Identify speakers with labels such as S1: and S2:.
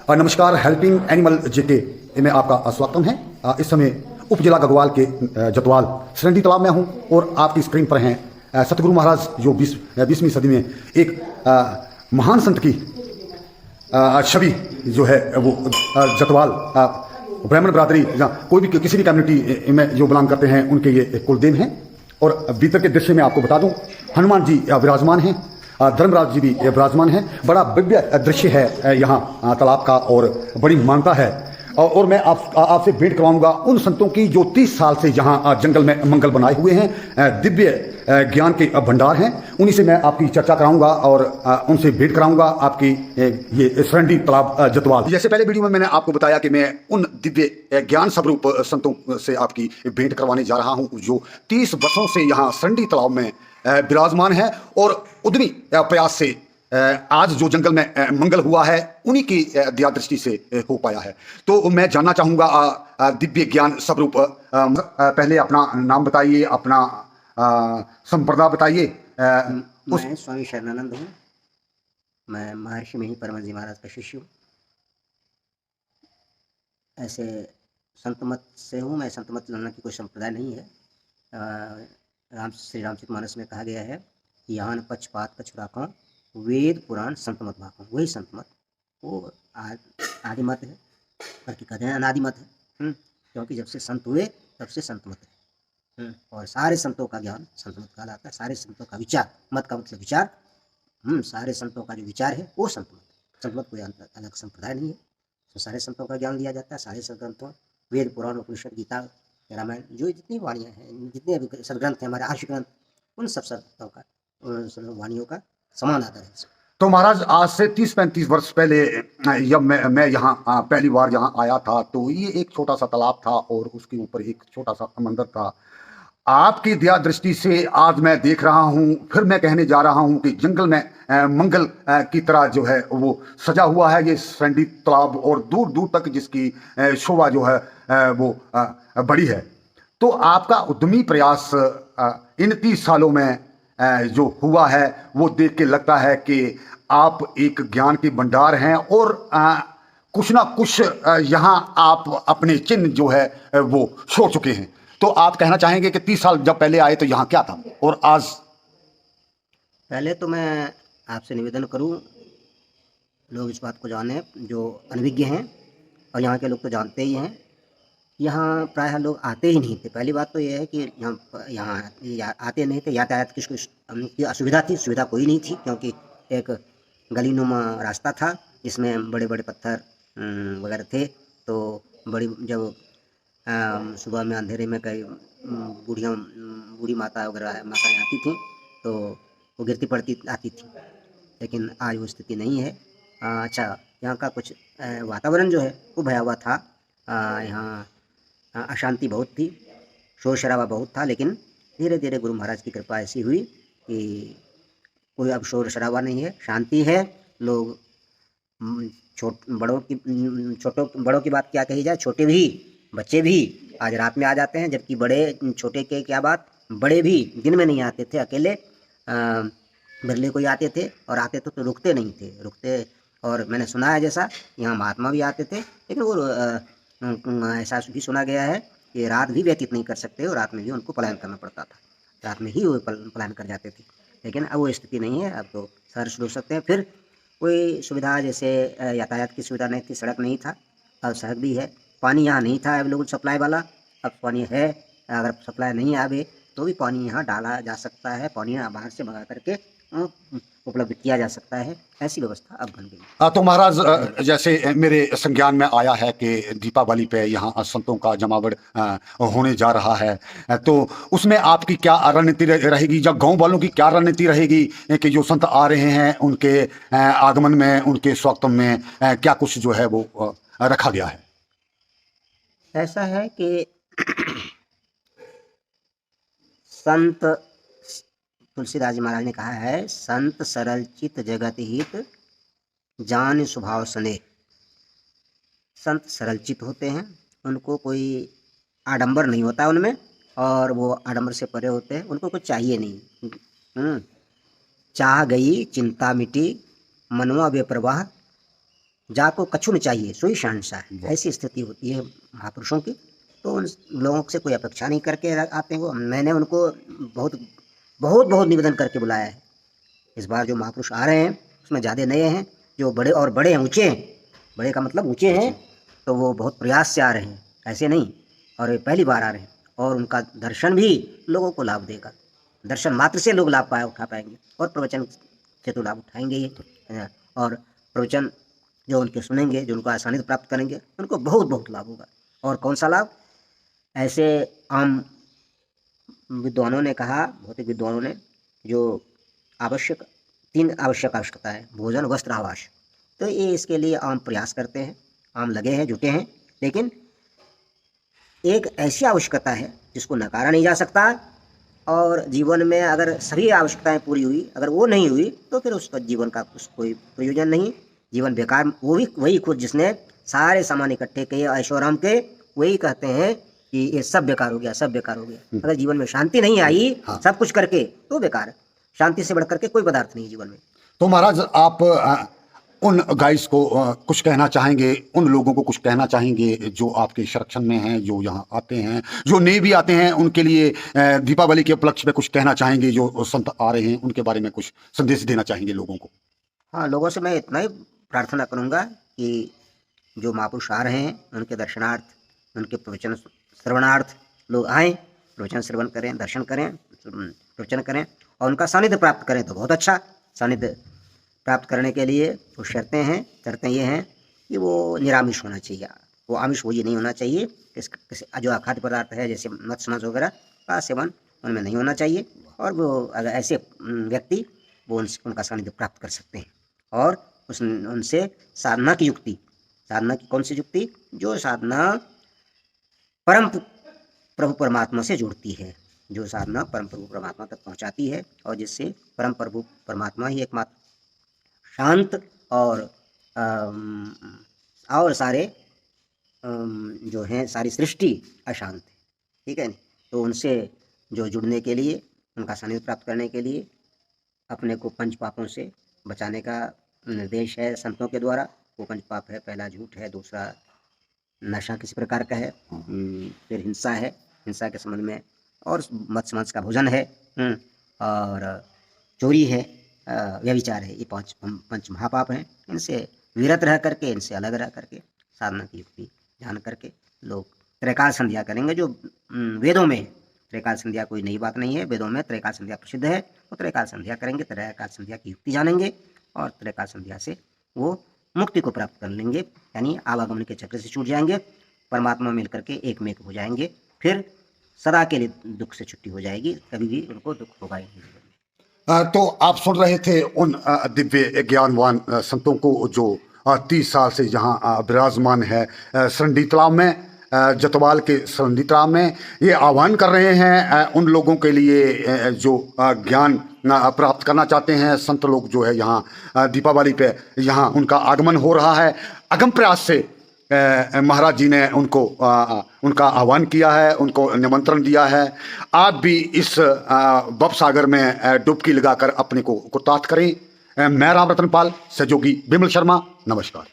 S1: नमस्कार, helping animal जेके में आपका स्वागतम है। इस समय उप जिला गढ़वाल के जतवाल सरंडी तालाब में हूँ और आपकी स्क्रीन पर हैं सतगुरु महाराज, जो 20वीं सदी में एक महान संत की छवि जो है वो जतवाल ब्राह्मण बरादरी या कोई भी किसी भी कम्युनिटी में जो बिलोंग करते हैं उनके ये कुलदेव हैं। और भीतर के दृश्य में आपको बता दूं, हनुमान जी विराजमान हैं, धर्मराज जी भी विराजमान हैं। बड़ा भव्य दृश्य है यहाँ तालाब का और बड़ी मान्यता है। और मैं आपसे भेंट करवाऊंगा उन संतों की जो 30 साल से यहाँ जंगल में मंगल बनाए हुए हैं, दिव्य ज्ञान के भंडार हैं। उन्हीं से मैं आपकी चर्चा कराऊंगा और उनसे भेंट कराऊंगा आपकी ये सरंडी तालाब जतवाल। जैसे पहले वीडियो में मैंने आपको बताया कि मैं उन दिव्य ज्ञान स्वरूप संतों से आपकी भेंट करवाने जा रहा हूँ जो 30 वर्षों से यहाँ सरंडी तालाब में विराजमान है और उद्यमी प्रयास से आज जो जंगल में मंगल हुआ है उन्हीं की दया दृष्टि से हो पाया है। तो मैं जानना चाहूंगा दिव्य ज्ञान स्वरूप, पहले अपना नाम बताइए, अपना संप्रदाय बताइए।
S2: मैं स्वामी शरणानंद हूँ। मैं महर्षि मही परम जी महाराज का शिष्य हूँ। ऐसे संत मत से हूँ मैं। संत मत जानना की कोई संप्रदाय नहीं है। श्री रामचरित मानस में कहा गया है, यान पक्षपात कछु राखों, वेद पुराण संत मत भाखों। वही संत मत, वो आदि मत है, बल्कि कहते हैं अनादि मत है। क्योंकि जब से संत हुए तब से संत मत है। और सारे संतों का ज्ञान संत मत कहलाता है। सारे संतों का विचार, मत का मतलब विचार, सारे संतों का जो विचार है वो संत मत। संत मत कोई अलग संप्रदाय नहीं है। तो सारे संतों का ज्ञान दिया जाता है। सारे सदग्रंथों, वेद पुराण उपनिषद गीता रामायण, जो जितनी वाणियाँ हैं, जितने भी सदग्रंथ हैं हमारे आर्ष ग्रंथ, उन सब संतों का, उन वाणियों का समान आदर है।
S1: तो महाराज, आज से 30-35 वर्ष पहले जब मैं यहाँ पहली बार यहाँ आया था तो ये एक छोटा सा तालाब था और उसके ऊपर एक छोटा सा मंदिर था। आपकी दया दृष्टि से आज मैं देख रहा हूँ, फिर मैं कहने जा रहा हूँ कि जंगल में मंगल की तरह जो है वो सजा हुआ है ये सरंडी तालाब, और दूर दूर तक जिसकी शोभा जो है वो बड़ी है। तो आपका उद्यमी प्रयास इन 30 सालों में जो हुआ है वो देख के लगता है कि आप एक ज्ञान के भंडार हैं और कुछ ना कुछ यहाँ आप अपने चिन्ह जो है वो छोड़ चुके हैं। तो आप कहना चाहेंगे कि 30 साल जब पहले आए तो यहाँ क्या था और आज?
S2: पहले तो मैं आपसे निवेदन करूं, लोग इस बात को जाने जो अनभिज्ञ हैं, और यहाँ के लोग तो जानते ही हैं। यहाँ प्रायः लोग आते ही नहीं थे। पहली बात तो यह है कि यहाँ आते नहीं थे। यातायात की असुविधा थी, सुविधा कोई नहीं थी, क्योंकि एक गलीनुमा रास्ता था जिसमें बड़े बड़े पत्थर वगैरह थे। तो जब सुबह में अंधेरे में कई बूढ़ी माता वगैरह माताएँ आती थीं तो वो गिरती पड़ती आती थी, लेकिन आज वो स्थिति नहीं है। अच्छा, यहाँ का कुछ वातावरण जो है वो भयावह था। यहाँ अशांति बहुत थी, शोर शराबा बहुत था, लेकिन धीरे धीरे गुरु महाराज की कृपा ऐसी हुई कि कोई अब शोर शराबा नहीं है, शांति है। लोग बड़ों की बात क्या कही जाए, छोटे भी, बच्चे भी आज रात में आ जाते हैं, जबकि बड़े छोटे के क्या बात, बड़े भी दिन में नहीं आते थे। अकेले बिरले कोई आते थे, और आते तो रुकते नहीं थे। और मैंने सुना है जैसा यहाँ महात्मा भी आते थे, लेकिन वो ऐसा भी सुना गया है कि रात भी व्यतीत नहीं कर सकते, और रात में भी उनको पलायन करना पड़ता था। रात में ही वो पलायन कर जाते थे। लेकिन अब वो स्थिति नहीं है। अब तो शहर शुरू हो सकते हैं। फिर कोई सुविधा, जैसे यातायात की सुविधा नहीं थी, सड़क नहीं था, अब सड़क भी है। पानी यहाँ नहीं था अवेलेबल सप्लाई वाला, अब पानी है। अगर सप्लाई नहीं आवे तो भी पानी यहाँ डाला जा सकता है, पानी बाहर से मंगा करके उपलब्ध किया जा सकता है। ऐसी व्यवस्था अब बन गई।
S1: तो महाराज, जैसे मेरे संज्ञान में आया है कि दीपावली पे यहाँ संतों का जमावड़ होने जा रहा है, तो उसमें आपकी क्या रणनीति रहेगी, या गांव वालों की क्या रणनीति रहेगी कि जो संत आ रहे हैं उनके आगमन में, उनके स्वागत में क्या कुछ जो है वो रखा गया है?
S2: ऐसा है कि संत तुलसीदास जी महाराज ने कहा है, संत सरल चित जगत हित जान स्वभाव स्नेह। संत सरल चित होते हैं, उनको कोई आडंबर नहीं होता उनमें, और वो आडंबर से परे होते हैं। उनको कुछ चाहिए नहीं। चाह गई चिंता मिटी, मनवा बेप्रवाह, जाको कछु न चाहिए सोई शहंशाह है, ऐसी स्थिति होती है महापुरुषों की। तो उन लोगों से कोई अपेक्षा नहीं करके आते हैं वो। मैंने उनको बहुत बहुत बहुत निवेदन करके बुलाया है। इस बार जो महापुरुष आ रहे हैं उसमें ज़्यादा नए हैं, जो बड़े और बड़े हैं, ऊँचे हैं, बड़े का मतलब ऊँचे हैं, तो वो बहुत प्रयास से आ रहे हैं, ऐसे नहीं। और ये पहली बार आ रहे हैं और उनका दर्शन भी लोगों को लाभ देगा। दर्शन मात्र से लोग लाभ उठा पाएंगे और प्रवचन से तो लाभ उठाएंगे ही। और प्रवचन जो उनके सुनेंगे, जो उनको आसानी से प्राप्त करेंगे, उनको बहुत बहुत लाभ होगा। और कौन सा लाभ? ऐसे आम विद्वानों ने कहा, भौतिक विद्वानों ने, जो आवश्यक 3 आवश्यक आवश्यकता है, भोजन, वस्त्र, आवास, तो ये इसके लिए आम प्रयास करते हैं, आम लगे हैं, जुटे हैं। लेकिन एक ऐसी आवश्यकता है जिसको नकारा नहीं जा सकता, और जीवन में अगर सभी आवश्यकताएं पूरी हुई, अगर वो नहीं हुई तो फिर उसका जीवन का कोई प्रयोजन नहीं, जीवन बेकार। वो भी वही खुद जिसने सारे सामान इकट्ठे किए ऐशोराम के, वही कहते हैं कि ये सब बेकार हो गया, सब बेकार हो गया। अगर जीवन में शांति नहीं आई सब कुछ करके, तो बेकार है। शांति से बढ़ करके कोई पदार्थ नहीं जीवन में।
S1: तो महाराज आप उन गाइस को कुछ कहना चाहेंगे, उन लोगों को कुछ कहना चाहेंगे जो आपके संरक्षण में हैं, जो यहाँ आते हैं, जो नहीं भी आते हैं, उनके लिए दीपावली के उपलक्ष्य में कुछ कहना चाहेंगे? जो संत आ रहे हैं उनके बारे में कुछ संदेश देना चाहेंगे लोगों को?
S2: हाँ, लोगों से मैं इतना ही प्रार्थना करूँगा कि जो महापुरुष आ रहे हैं उनके दर्शनार्थ, उनके प्रवचन श्रवणार्थ लोग आएँ, प्रवचन श्रवण करें, दर्शन करें, प्रवचन करें और उनका सानिध्य प्राप्त करें तो बहुत अच्छा। सानिध्य प्राप्त करने के लिए कुछ शर्तें ये हैं कि वो निरामिष होना चाहिए। वो आमिष भोजी नहीं होना चाहिए। जो अखाद्य पदार्थ है जैसे मत्स्य मांस वगैरह का सेवन उनमें नहीं होना चाहिए। और वो अगर ऐसे व्यक्ति वो उनका सानिध्य प्राप्त कर सकते हैं। और उनसे साधना की युक्ति, साधना की कौन सी युक्ति? जो साधना परम प्रभु परमात्मा से जुड़ती है, जो साधना परम प्रभु परमात्मा तक पहुंचाती है, और जिससे परम प्रभु परमात्मा ही एकमात्र शांत और सारे जो हैं सारी सृष्टि अशांत है, ठीक है नहीं। तो उनसे जो जुड़ने के लिए, उनका सानिध्य प्राप्त करने के लिए अपने को पंच पापों से बचाने का निर्देश है संतों के द्वारा। वो पंच पाप है, पहला झूठ है, दूसरा नशा किसी प्रकार का है, फिर हिंसा है, हिंसा के संबंध में, और मत्स्य मांस का भोजन है, और चोरी है, व्यभिचार है। ये पंच महापाप हैं। इनसे विरत रह करके, इनसे अलग रह करके साधना की युक्ति जान करके लोग त्रैकाल संध्या करेंगे। जो वेदों में त्रैकाल संध्या कोई नई बात नहीं है, वेदों में त्रैकाल संध्या प्रसिद्ध है। वो त्रैकाल संध्या करेंगे, त्रैकाल संध्या की युक्ति जानेंगे और त्रैकाल संध्या से वो मुक्ति को प्राप्त कर लेंगे, यानी आवागमन के चक्र से छूट जाएंगे, परमात्मा मिल करके एक में हो जाएंगे। फिर सदा के लिए दुख से छुट्टी हो जाएगी, कभी भी उनको दुख होगा ही नहीं।
S1: तो आप सुन रहे थे उन दिव्य ज्ञानवान संतों को जो 30 साल से यहाँ विराजमान है सरंडी तालाब में, जतवाल के सरंडी तालाब में। ये आह्वान कर रहे हैं उन लोगों के लिए जो ज्ञान प्राप्त करना चाहते हैं। संत लोग जो है यहाँ दीपावली पे यहाँ उनका आगमन हो रहा है। अगम प्रयास से महाराज जी ने उनको उनका आह्वान किया है, उनको निमंत्रण दिया है। आप भी इस भव सागर में डुबकी लगाकर अपने को कृतार्थ करें। मैं राम रतन पाल, सहयोगी विमल शर्मा, नमस्कार।